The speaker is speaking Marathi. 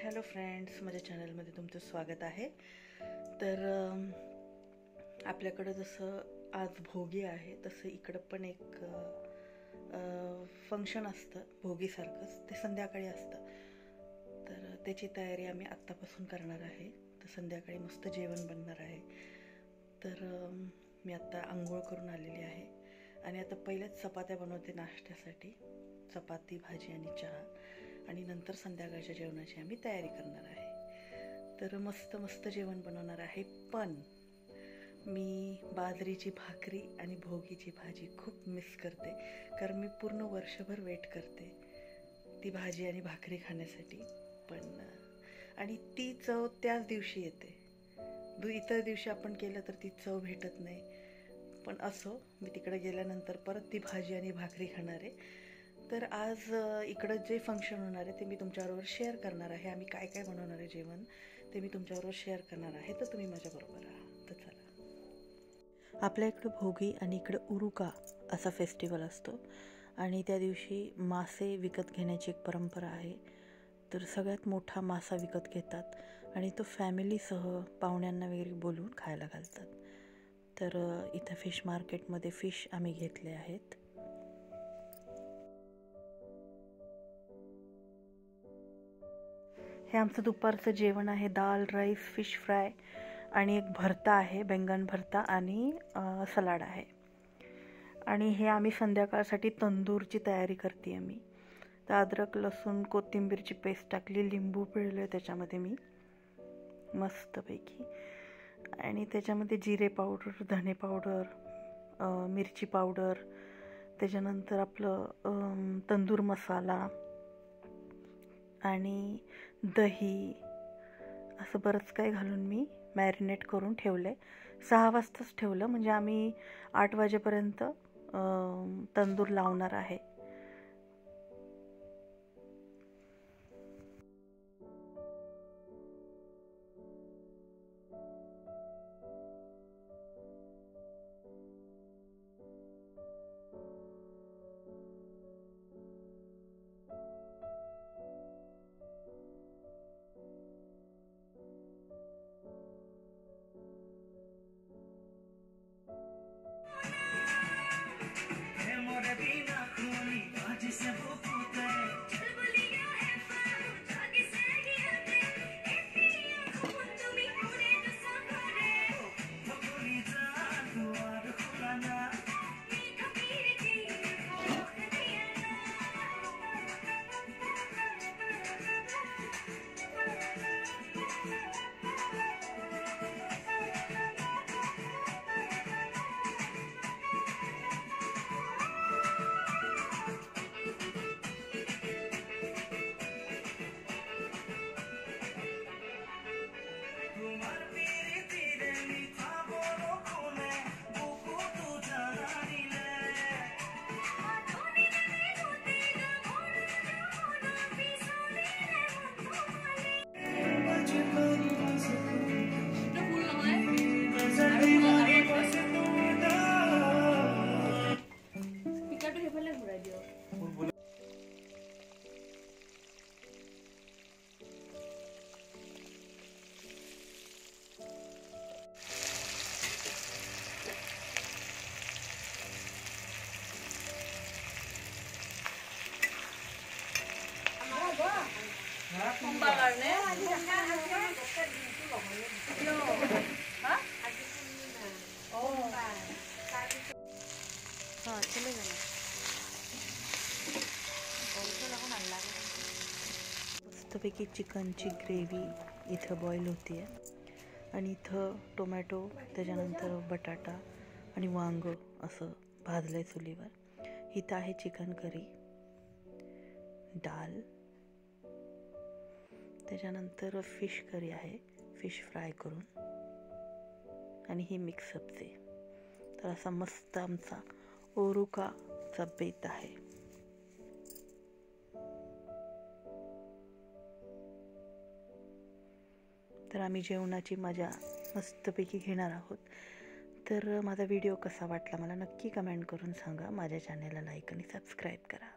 हॅलो फ्रेंड्स, माझ्या चॅनलमध्ये तुमचं स्वागत आहे. तर आपल्याकडं जसं आज भोगी आहे तसं इकडं पण एक फंक्शन असतं भोगीसारखंच. ते संध्याकाळी असतं. तर त्याची तयारी आम्ही आत्तापासून करणार आहे. तर संध्याकाळी मस्त जेवण बनणार आहे. तर मी आत्ता आंघोळ करून आलेली आहे आणि आता पहिलेच चपात्या बनवते नाश्त्यासाठी. चपाती, भाजी आणि चहा. आणि नंतर संध्याकाळच्या जेवणाची आम्ही तयारी करणार आहे. तर मस्त जेवण बनवणार आहे. पण मी बाजरीची भाकरी आणि भोगीची भाजी खूप मिस करते, कारण मी पूर्ण वर्षभर वेट करते ती भाजी आणि भाकरी खाण्यासाठी. पण आणि ती चव त्याच दिवशी येते. इतर दिवशी आपण केलं तर ती चव भेटत नाही. पण असो, मी तिकडे गेल्यानंतर परत ती भाजी आणि भाकरी खाणार आहे. तर आज इकडं जे फंक्शन होणार आहे ते मी तुमच्याबरोबर शेअर करणार आहे. आम्ही काय काय बनवणार आहे जेवण ते मी तुमच्याबरोबर शेअर करणार आहे. तर तुम्ही माझ्याबरोबर राहा. तर चला. आपल्या इकडं भोगी आणि इकडं उरुका असा फेस्टिवल असतो आणि त्या दिवशी मासे विकत घेण्याची एक परंपरा आहे. तर सगळ्यात मोठा मासा विकत घेतात आणि तो फॅमिलीसह पाहुण्यांना वगैरे बोलवून खायला घालतात. तर इथं फिश मार्केटमध्ये फिश आम्ही घेतले आहेत. हे आमचं दुपारचं जेवण आहे. दाल, राईस, फिश फ्राय आणि एक भरता आहे, बैंगन भरता आणि सलाड आहे. आणि हे आम्ही संध्याकाळसाठी तंदूरची तयारी करते मी. तर अद्रक, लसूण, कोथिंबीरची पेस्ट टाकली, लिंबू पिळले त्याच्यामध्ये मी मस्तपैकी. आणि त्याच्यामध्ये जिरे पावडर, धणे पावडर, मिरची पावडर, त्याच्यानंतर आपलं तंदूर मसाला आणि दही असं बरंच काही घालून मी मॅरिनेट करून ठेवले. 6 वाजताच ठेवलं, म्हणजे आम्ही 8 वाजेपर्यंत तंदूर लावणार आहे. मस्तपैकी चिकनची ग्रेव्ही इथं बॉईल होती आहे आणि इथं टोमॅटो, त्याच्यानंतर बटाटा आणि वांग असं भाजलं आहे चुलीवर. इथं आहे चिकन करी, डाल, त्याच्यानंतर फिश करी आहे, फिश फ्राय करून, आणि ही मिक्स सब्जी. तर असा मस्त आमचा उरुकाचा बेत आहे. तर आम्ही जेवणाची मजा मस्तपैकी घेणार आहोत. तर माझा व्हिडिओ कसा वाटला मला नक्की कमेंट करून सांगा. माझ्या चॅनलला लाईक आणि सबस्क्राईब करा.